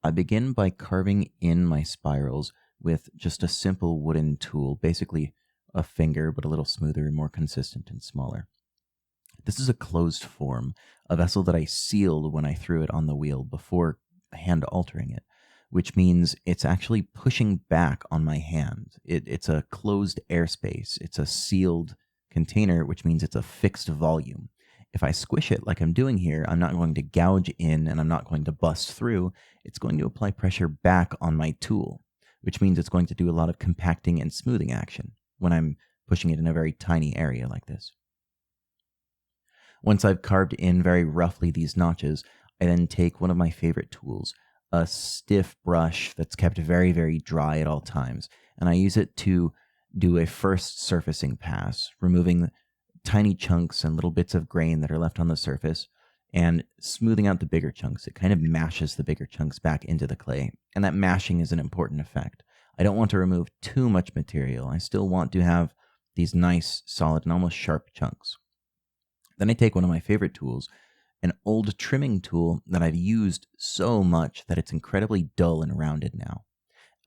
I begin by carving in my spirals with just a simple wooden tool, basically a finger, but a little smoother and more consistent and smaller. This is a closed form, a vessel that I sealed when I threw it on the wheel before hand altering it, which means it's actually pushing back on my hand. It's a closed airspace, it's a sealed container, which means it's a fixed volume. If I squish it like I'm doing here, I'm not going to gouge in and I'm not going to bust through. It's going to apply pressure back on my tool, which means it's going to do a lot of compacting and smoothing action when I'm pushing it in a very tiny area like this. Once I've carved in very roughly these notches, I then take one of my favorite tools, a stiff brush that's kept very, very dry at all times, and I use it to do a first surfacing pass, removing tiny chunks and little bits of grain that are left on the surface and smoothing out the bigger chunks. It kind of mashes the bigger chunks back into the clay, and that mashing is an important effect. I don't want to remove too much material. I still want to have these nice, solid, and almost sharp chunks. Then I take one of my favorite tools, an old trimming tool that I've used so much that it's incredibly dull and rounded now.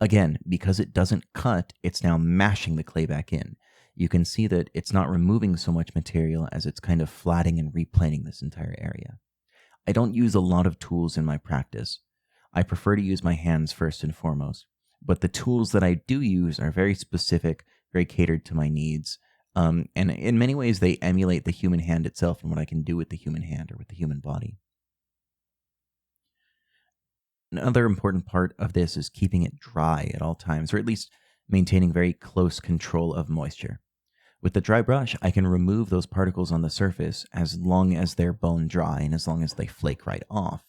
Again, because it doesn't cut, it's now mashing the clay back in. You can see that it's not removing so much material as it's kind of flattening and replaning this entire area. I don't use a lot of tools in my practice. I prefer to use my hands first and foremost, but the tools that I do use are very specific, very catered to my needs. And in many ways, they emulate the human hand itself and what I can do with the human hand or with the human body. Another important part of this is keeping it dry at all times, or at least maintaining very close control of moisture. With the dry brush, I can remove those particles on the surface as long as they're bone dry and as long as they flake right off.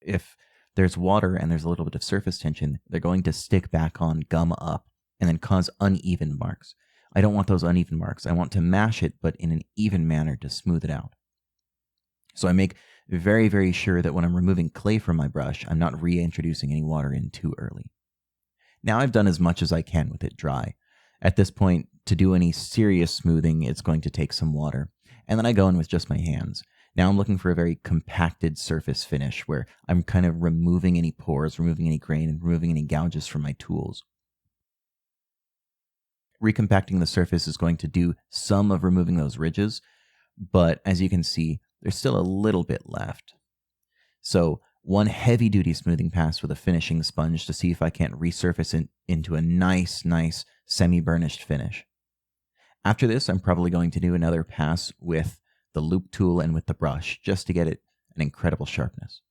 If there's water and there's a little bit of surface tension, they're going to stick back on, gum up, and then cause uneven marks. I don't want those uneven marks. I want to mash it, but in an even manner to smooth it out. So I make very, very sure that when I'm removing clay from my brush, I'm not reintroducing any water in too early. Now I've done as much as I can with it dry. At this point, to do any serious smoothing, it's going to take some water. And then I go in with just my hands. Now I'm looking for a very compacted surface finish where I'm kind of removing any pores, removing any grain, and removing any gouges from my tools. Recompacting the surface is going to do some of removing those ridges, but as you can see, there's still a little bit left. So one heavy-duty smoothing pass with a finishing sponge to see if I can't resurface it into a nice semi-burnished finish. After this, I'm probably going to do another pass with the loop tool and with the brush just to get it an incredible sharpness.